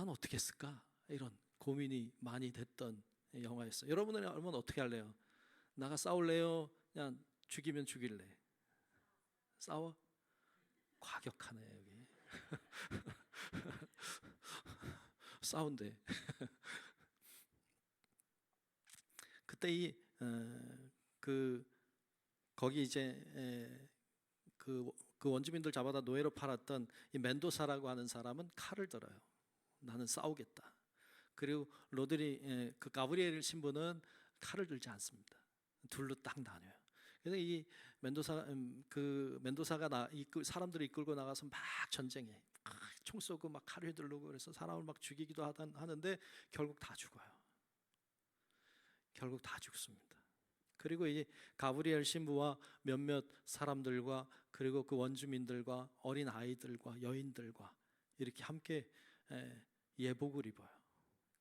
어떻게 했을까? 이런 고민이 많이 됐던 영화였어요. 여러분은 어떻게 할래요? 나가 싸울래요? 그냥 죽이면 죽일래? 싸워? 과격하네 여기. 싸운대. 그때 거기 이제 그 원주민들 잡아다 노예로 팔았던 이 멘도사라고 하는 사람은 칼을 들어요. 나는 싸우겠다. 그리고 그 가브리엘 신부는 칼을 들지 않습니다. 둘로 딱 나뉘어요. 그래서 이 멘도사가 사람들을 이끌고 나가서 막 전쟁해. 총 쏘고 막 칼을 휘두르고 그래서 사람을 막 죽이기도 하는데 결국 다 죽어요. 결국 다 죽습니다. 그리고 이 가브리엘 신부와 몇몇 사람들과 그리고 그 원주민들과 어린 아이들과 여인들과 이렇게 함께 예복을 입어요.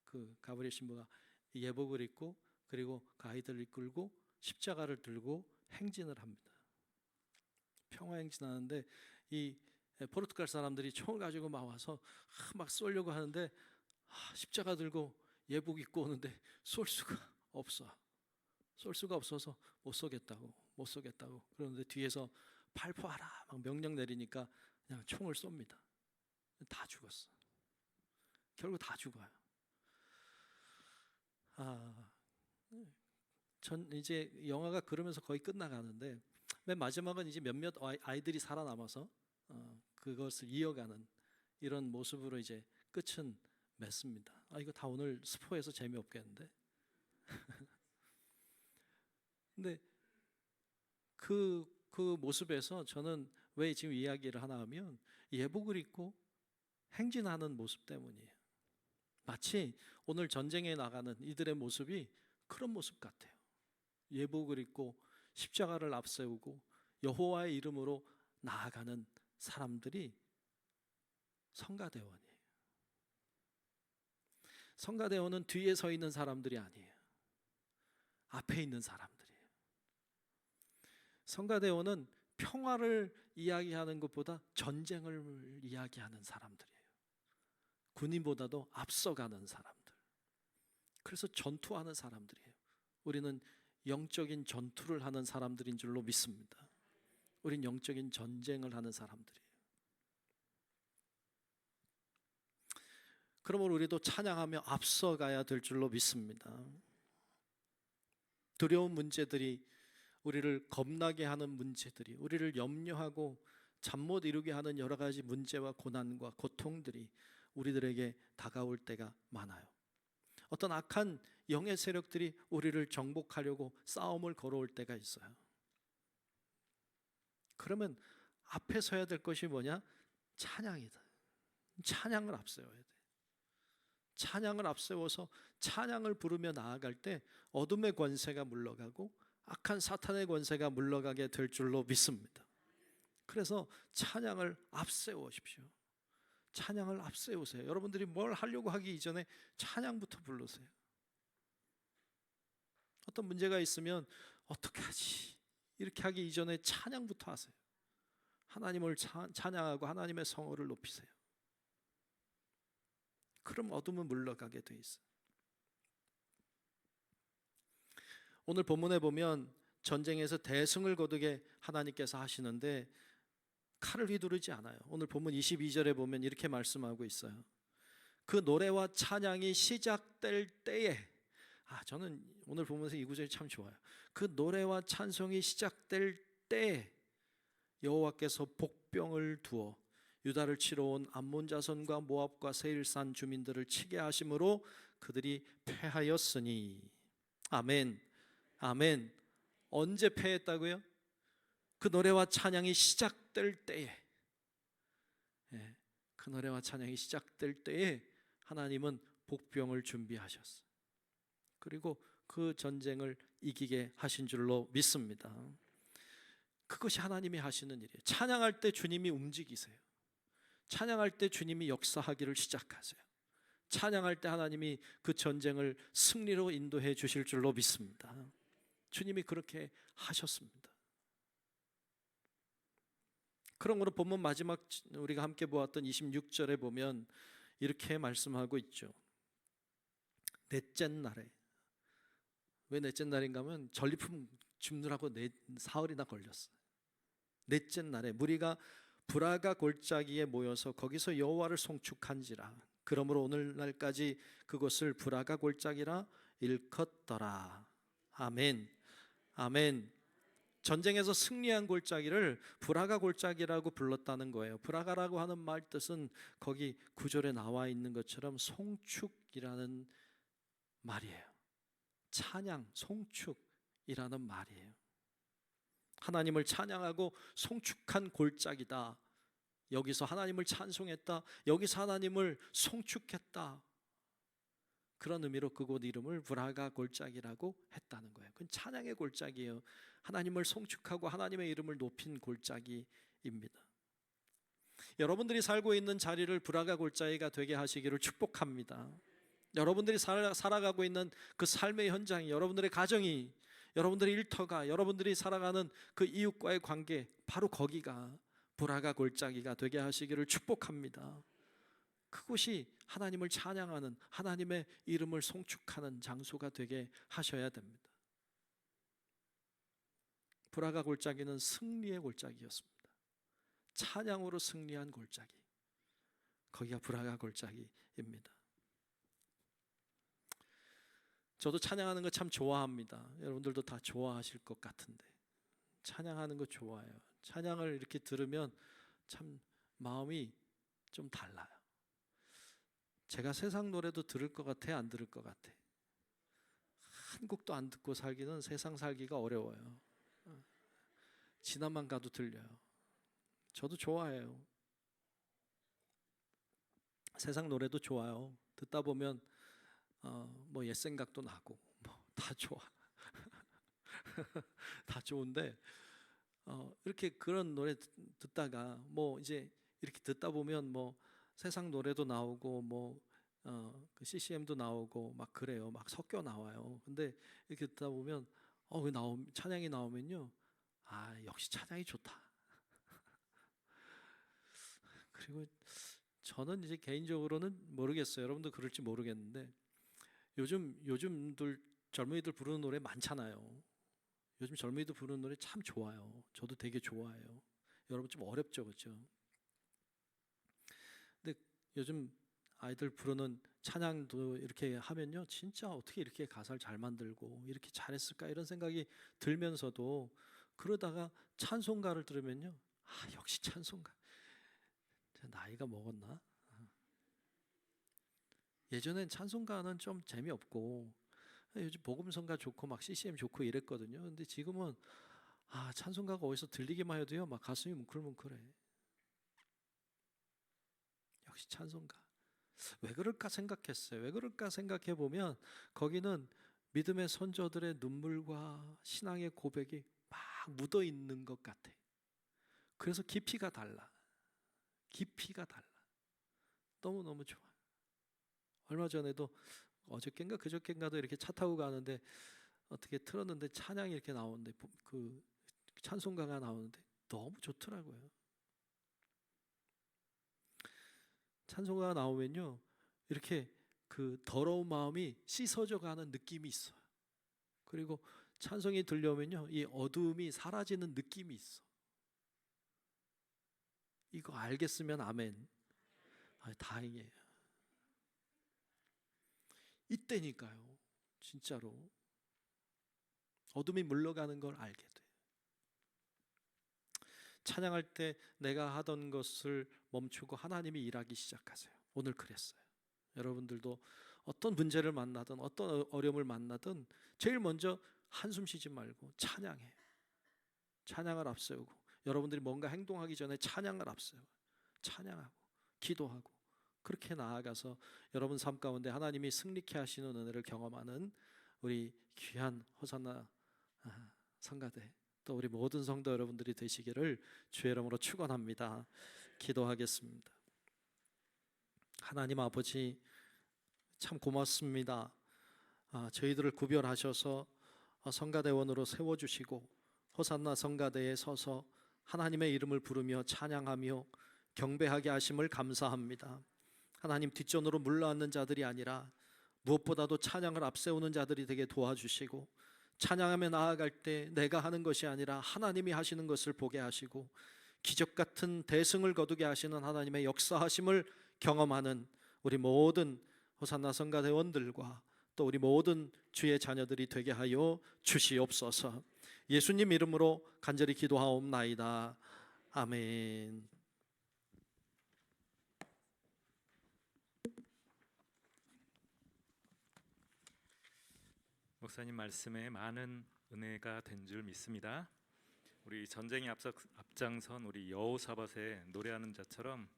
그 가브리엘 신부가 예복을 입고 그리고 그 아이들을 이끌고 십자가를 들고 행진을 합니다. 평화 행진하는데 이 포르투갈 사람들이 총을 가지고 막 와서 막 쏘려고 하는데 십자가 들고 예복 입고 오는데 쏠 수가 없어. 쏠 수가 없어서 못 쏘겠다고 그러는데 뒤에서 발포하라 막 명령 내리니까 그냥 총을 쏩니다. 다 죽었어. 결국 다 죽어요. 전 이제 영화가 그러면서 거의 끝나가는데 맨 마지막은 이제 몇몇 아이들이 살아남아서 그것을 이어가는 이런 모습으로 이제 끝은 맺습니다. 이거 다 오늘 스포해서 재미없겠는데. 근데 그 모습에서 저는 왜 지금 이야기를 하나 하면 예복을 입고 행진하는 모습 때문이에요. 마치 오늘 전쟁에 나가는 이들의 모습이 그런 모습 같아요. 예복을 입고 십자가를 앞세우고 여호와의 이름으로 나아가는 사람들이 성가대원이에요. 성가대원은 뒤에 서 있는 사람들이 아니에요. 앞에 있는 사람들이에요. 성가대원은 평화를 이야기하는 것보다 전쟁을 이야기하는 사람들이에요. 군인보다도 앞서가는 사람들. 그래서 전투하는 사람들이에요. 우리는 영적인 전투를 하는 사람들인 줄로 믿습니다. 우린 영적인 전쟁을 하는 사람들이에요. 그러므로 우리도 찬양하며 앞서가야 될 줄로 믿습니다. 두려운 문제들이, 우리를 겁나게 하는 문제들이, 우리를 염려하고 잠 못 이루게 하는 여러 가지 문제와 고난과 고통들이 우리들에게 다가올 때가 많아요. 어떤 악한 영의 세력들이 우리를 정복하려고 싸움을 걸어올 때가 있어요. 그러면 앞에 서야 될 것이 뭐냐? 찬양이다. 찬양을 앞세워야 돼. 찬양을 앞세워서 찬양을 부르며 나아갈 때 어둠의 권세가 물러가고 악한 사탄의 권세가 물러가게 될 줄로 믿습니다. 그래서 찬양을 앞세우십시오. 찬양을 앞세우세요. 여러분들이 뭘 하려고 하기 이전에 찬양부터 부르세요. 어떤 문제가 있으면 어떻게 하지? 이렇게 하기 이전에 찬양부터 하세요. 하나님을 찬양하고 하나님의 성호를 높이세요. 그럼 어둠은 물러가게 돼 있어요. 오늘 본문에 보면 전쟁에서 대승을 거두게 하나님께서 하시는데 칼을 휘두르지 않아요. 오늘 본문 22절에 보면 이렇게 말씀하고 있어요. 그 노래와 찬양이 시작될 때에, 저는 오늘 본문에서 이 구절이 참 좋아요. 그 노래와 찬송이 시작될 때에 여호와께서 복병을 두어 유다를 치러 온 암몬 자손과 모압과 세일산 주민들을 치게 하심으로 그들이 패하였으니. 아멘. 아멘. 언제 패했다고요? 그 노래와 찬양이 시작될 때에, 그 노래와 찬양이 시작될 때에 하나님은 복병을 준비하셨어요. 그리고 그 전쟁을 이기게 하신 줄로 믿습니다. 그것이 하나님이 하시는 일이에요. 찬양할 때 주님이 움직이세요. 찬양할 때 주님이 역사하기를 시작하세요. 찬양할 때 하나님이 그 전쟁을 승리로 인도해 주실 줄로 믿습니다. 주님이 그렇게 하셨습니다. 그러므로 본문 마지막 우리가 함께 보았던 26절에 보면 이렇게 말씀하고 있죠. 넷째 날에, 왜 넷째 날인가 하면 전리품 줍느라고 사흘이나 걸렸어요. 넷째 날에 무리가 브라가 골짜기에 모여서 거기서 여호와를 송축한지라. 그러므로 오늘날까지 그곳을 브라가 골짜기라 일컫더라. 아멘. 아멘. 전쟁에서 승리한 골짜기를 브라가 골짜기라고 불렀다는 거예요. 브라가라고 하는 말 뜻은 거기 구절에 나와 있는 것처럼 송축이라는 말이에요. 찬양, 송축이라는 말이에요. 하나님을 찬양하고 송축한 골짜기다. 여기서 하나님을 찬송했다. 여기서 하나님을 송축했다. 그런 의미로 그곳 이름을 브라가 골짜기라고 했다는 거예요. 그건 찬양의 골짜기예요. 하나님을 송축하고 하나님의 이름을 높인 골짜기입니다. 여러분들이 살고 있는 자리를 브라가 골짜기가 되게 하시기를 축복합니다. 여러분들이 살아가고 있는 그 삶의 현장이, 여러분들의 가정이, 여러분들의 일터가, 여러분들이 살아가는 그 이웃과의 관계, 바로 거기가 브라가 골짜기가 되게 하시기를 축복합니다. 그곳이 하나님을 찬양하는, 하나님의 이름을 송축하는 장소가 되게 하셔야 됩니다. 브라가 골짜기는 승리의 골짜기였습니다. 찬양으로 승리한 골짜기, 거기가 브라가 골짜기입니다. 저도 찬양하는 거 참 좋아합니다. 여러분들도 다 좋아하실 것 같은데, 찬양하는 거 좋아해요. 찬양을 이렇게 들으면 참 마음이 좀 달라요. 제가 세상 노래도 들을 것 같아, 안 들을 것 같아? 한 곡도 안 듣고 살기는, 세상 살기가 어려워요. 지나만 가도 들려요. 저도 좋아해요. 세상 노래도 좋아요. 듣다 보면 뭐 옛 생각도 나고 뭐 다 좋아. 다 좋은데 이렇게 그런 노래 듣다가 뭐 이제 이렇게 듣다 보면 뭐 세상 노래도 나오고 뭐 그 CCM도 나오고 막 그래요. 막 섞여 나와요. 근데 이렇게 듣다 보면 찬양이 나오면요, 아, 역시 찬양이 좋다. 그리고 저는 이제 개인적으로는 모르겠어요. 여러분도 그럴지 모르겠는데, 요즘들 젊은이들 부르는 노래 많잖아요. 요즘 젊은이들 부르는 노래 참 좋아요. 저도 되게 좋아해요. 여러분 좀 어렵죠, 그렇죠? 근데 요즘 아이들 부르는 찬양도 이렇게 하면요, 진짜 어떻게 이렇게 가사를 잘 만들고 이렇게 잘했을까 이런 생각이 들면서도, 그러다가 찬송가를 들으면요, 아, 역시 찬송가. 나이가 먹었나? 예전엔 찬송가는 좀 재미없고 요즘 복음성가 좋고 막 CCM 좋고 이랬거든요. 근데 지금은 찬송가가 어디서 들리기만 해도요, 막 가슴이 뭉클뭉클해. 역시 찬송가. 왜 그럴까 생각했어요. 왜 그럴까 생각해 보면 거기는 믿음의 선조들의 눈물과 신앙의 고백이 막 묻어 있는 것 같아. 그래서 깊이가 달라. 깊이가 달라. 너무너무 좋아. 얼마 전에도 어저께인가 그저께인가도 이렇게 차 타고 가는데 어떻게 틀었는데 찬양이 이렇게 나오는데, 그 찬송가가 나오는데 너무 좋더라고요. 찬송가가 나오면요, 이렇게 그 더러운 마음이 씻어져 가는 느낌이 있어요. 그리고 찬송이 들려오면요, 이 어두움이 사라지는 느낌이 있어. 이거 알겠으면 아멘. 다행이에요. 이때니까요, 진짜로 어둠이 물러가는 걸 알게 돼. 찬양할 때 내가 하던 것을 멈추고 하나님이 일하기 시작하세요. 오늘 그랬어요. 여러분들도 어떤 문제를 만나든 어떤 어려움을 만나든 제일 먼저 한숨 쉬지 말고 찬양해. 찬양을 앞세우고, 여러분들이 뭔가 행동하기 전에 찬양을 앞세워. 찬양하고 기도하고 그렇게 나아가서 여러분 삶 가운데 하나님이 승리케 하시는 은혜를 경험하는 우리 귀한 호산나 성가대, 또 우리 모든 성도 여러분들이 되시기를 주의 이름으로 축원합니다. 기도하겠습니다. 하나님 아버지, 참 고맙습니다. 저희들을 구별하셔서 성가대원으로 세워주시고 호산나 성가대에 서서 하나님의 이름을 부르며 찬양하며 경배하게 하심을 감사합니다. 하나님, 뒷전으로 물러앉는 자들이 아니라 무엇보다도 찬양을 앞세우는 자들이 되게 도와주시고, 찬양하며 나아갈 때 내가 하는 것이 아니라 하나님이 하시는 것을 보게 하시고, 기적 같은 대승을 거두게 하시는 하나님의 역사하심을 경험하는 우리 모든 호산나 성가대원들과 또 우리 모든 주의 자녀들이 되게 하여 주시옵소서. 예수님 이름으로 간절히 기도하옵나이다. 아멘. 목사님 말씀에 많은 은혜가 된 줄 믿습니다. 우리 전쟁에 앞장선 우리 여호사밧의 노래하는 자처럼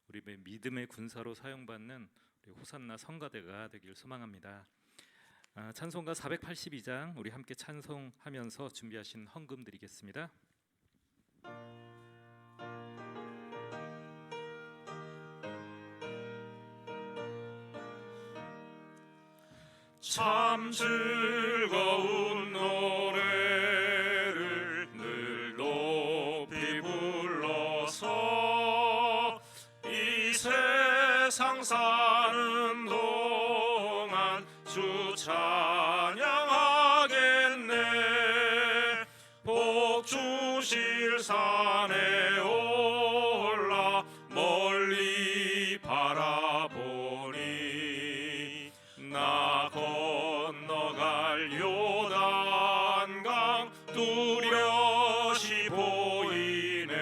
우리 믿음의 군사로 사용받는 우리 호산나 성가대가 되길 소망합니다. 찬송가 482장 우리 함께 찬송하면서 준비하신 헌금 드리겠습니다. 참 즐거운 노래를 늘 높이 불러서 이 세상 사는 동안 주 찬양하겠네. 복 주실 산에 올라 멀리 바라보니 나 건너갈 요단강 뚜렷이 보이네.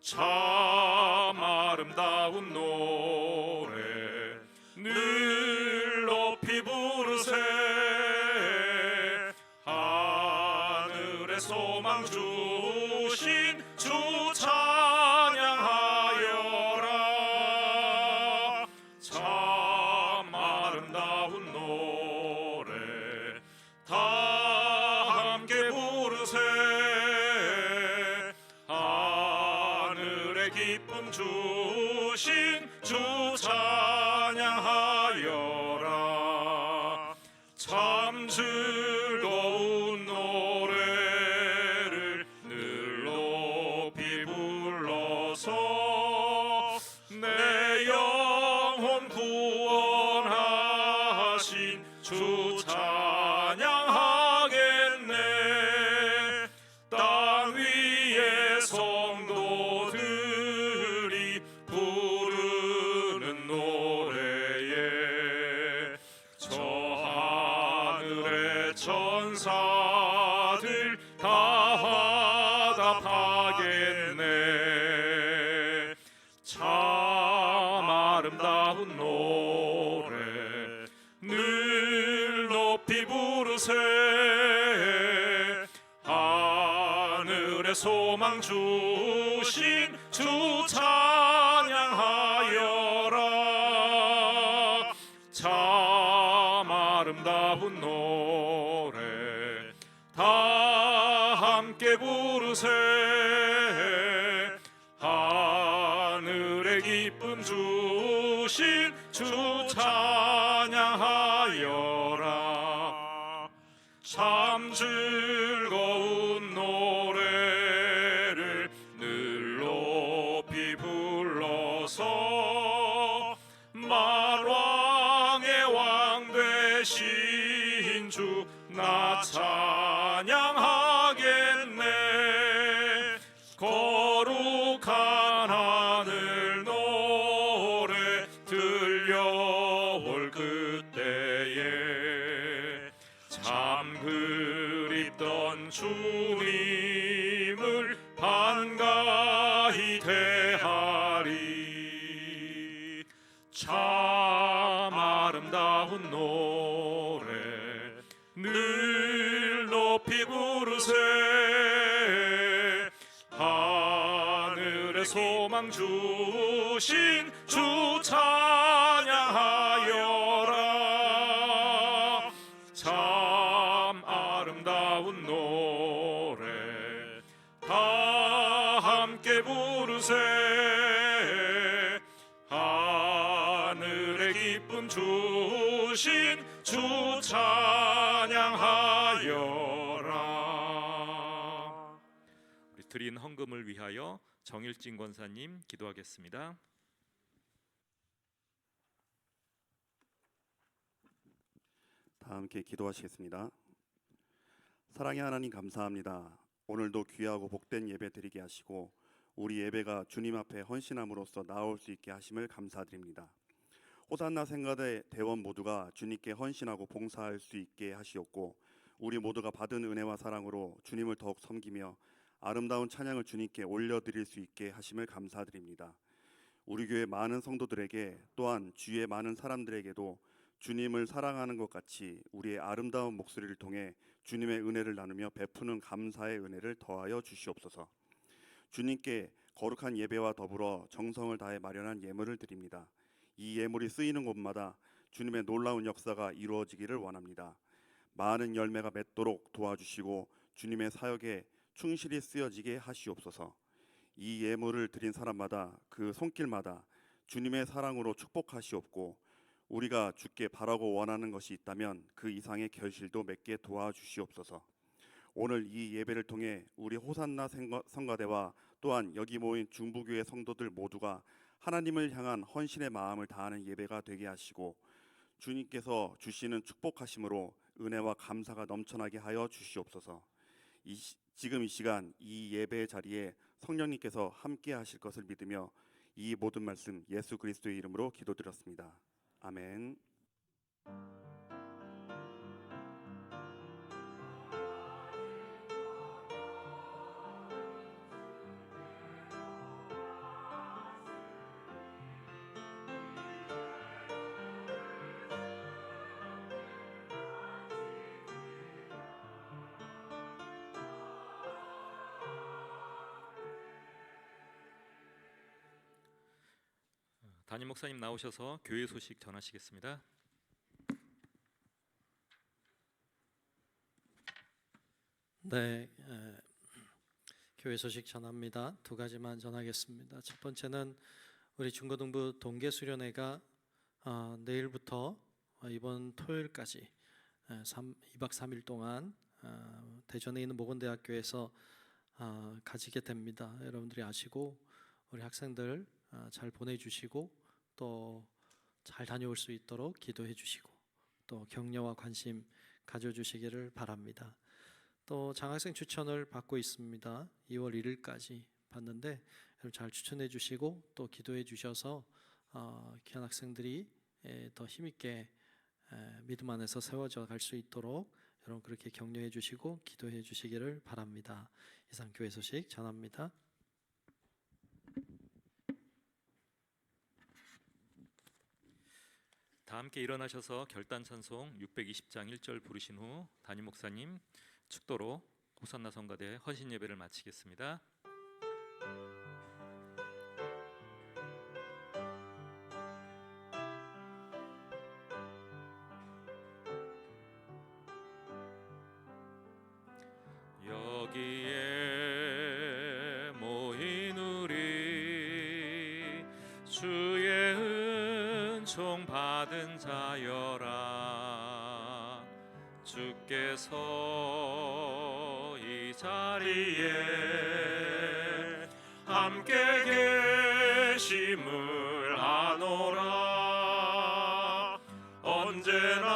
참 아름다운 노래 늘 높이 부르세. 하늘의 소망 주신 주 찬양하여라. 참 아름다운 노래 다 함께 부르세. 하늘의 기쁨 주신 주 찬양하여라. 참 즐거운 노래를 늘 높이 불러서 내 영혼 구원하신 주 찬양하겠네. 땅 위의 성도들이 부르는 노래에 저 하늘의 천사들 다 화답하겠네. 참 아름다운 노래 늘 높이 부르세. 하늘의 소망 주신 주 찬양하여라. 참 아름다운 노래 다 함께 부르세. 하늘의 기쁨 주신 주 찬양하여라. 참 즐거운 노래를 늘 높이 불러서 만왕의 왕 되신 주 나 찬양하겠네. 거룩한 하늘 노래 들려올 그때에 참 그립던 주님을 반가이 대하리. 참 아름다운 노래 늘 높이 부르세. 하늘의 소망 주신 주 찬양하여라. 참 아름다운 노래 다 함께 부르세. 하늘의 기쁨 주신 주 찬양하여라. 우리 드린 헌금을 위하여 정일진 권사님 기도하겠습니다. 다 함께 기도하시겠습니다. 사랑의 하나님 감사합니다. 오늘도 귀하고 복된 예배 드리게 하시고 우리 예배가 주님 앞에 헌신함으로써 나올 수 있게 하심을 감사드립니다. 호산나 생가대 대원 모두가 주님께 헌신하고 봉사할 수 있게 하시옵고 우리 모두가 받은 은혜와 사랑으로 주님을 더욱 섬기며 아름다운 찬양을 주님께 올려드릴 수 있게 하심을 감사드립니다. 우리 교회 많은 성도들에게 또한 주위의 많은 사람들에게도 주님을 사랑하는 것 같이 우리의 아름다운 목소리를 통해 주님의 은혜를 나누며 베푸는 감사의 은혜를 더하여 주시옵소서. 주님께 거룩한 예배와 더불어 정성을 다해 마련한 예물을 드립니다. 이 예물이 쓰이는 곳마다 주님의 놀라운 역사가 이루어지기를 원합니다. 많은 열매가 맺도록 도와주시고 주님의 사역에 충실히 쓰여지게 하시옵소서. 이 예물을 드린 사람마다 그 손길마다 주님의 사랑으로 축복하시옵고 우리가 주께 바라고 원하는 것이 있다면 그 이상의 결실도 맺게 도와주시옵소서. 오늘 이 예배를 통해 우리 호산나 성가대와 또한 여기 모인 중부교회 성도들 모두가 하나님을 향한 헌신의 마음을 다하는 예배가 되게 하시고 주님께서 주시는 축복하심으로 은혜와 감사가 넘쳐나게 하여 주시옵소서. 지금 이 시간 이 예배의 자리에 성령님께서 함께 하실 것을 믿으며 이 모든 말씀 예수 그리스도의 이름으로 기도드렸습니다. 아멘. 담임 목사님 나오셔서 교회 소식 전하시겠습니다. 네, 교회 소식 전합니다. 두 가지만 전하겠습니다. 첫 번째는 우리 중고등부 동계수련회가 내일부터 이번 토요일까지 2박 3일 동안 대전에 있는 모건대학교에서 가지게 됩니다. 여러분들이 아시고 우리 학생들 잘 보내주시고 또 잘 다녀올 수 있도록 기도해 주시고 또 격려와 관심 가져주시기를 바랍니다. 또 장학생 추천을 받고 있습니다. 2월 1일까지 받는데 여러분 잘 추천해 주시고 또 기도해 주셔서 귀한 학생들이 더 힘있게 믿음 안에서 세워져 갈 수 있도록 여러분 그렇게 격려해 주시고 기도해 주시기를 바랍니다. 이상 교회 소식 전합니다. 다 함께 일어나셔서 결단 찬송 620장 1절 부르신 후 담임 목사님 축도로 호산나 성가대 헌신 예배를 마치겠습니다. 여기에 모인 우리 주의 은총 받은 자여라. 주께서 이 자리에 함께 계심을 아노라. 언제나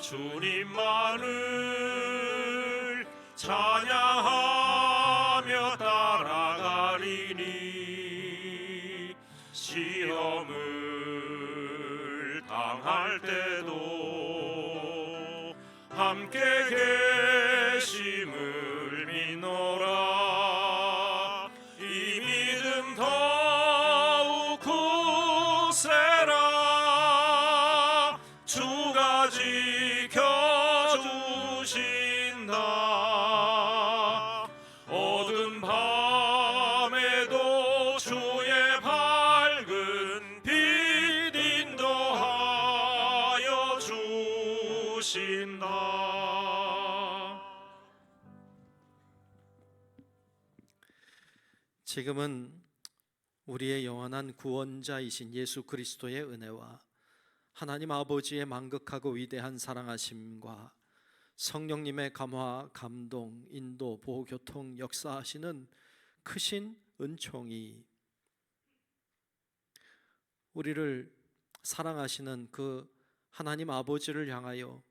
주님만을 찬양하며 따라가리니 시험을 당할 때도 함께 계심을 믿노라. 이 믿음 더욱 굳세라. 주가 지켜주신다. 어두운 밤에도 주의 밝은 빛 인도하여 주신다. 지금은 우리의 영원한 구원자이신 예수 그리스도의 은혜와 하나님 아버지의 만극하고 위대한 사랑하심과 성령님의 감화, 감동, 인도, 보호, 교통, 역사하시는 크신 은총이 우리를 사랑하시는 그 하나님 아버지를 향하여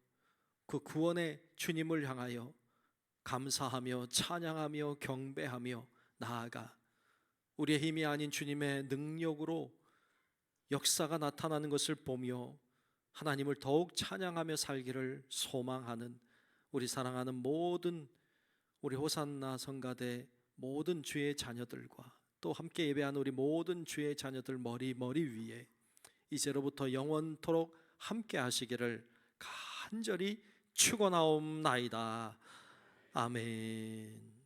그 구원의 주님을 향하여 감사하며 찬양하며 경배하며 나아가 우리의 힘이 아닌 주님의 능력으로 역사가 나타나는 것을 보며 하나님을 더욱 찬양하며 살기를 소망하는 우리 사랑하는 모든 우리 호산나 성가대 모든 주의 자녀들과 또 함께 예배한 우리 모든 주의 자녀들 머리 위에 이제로부터 영원토록 함께 하시기를 간절히 축원하옵나이다. 아멘.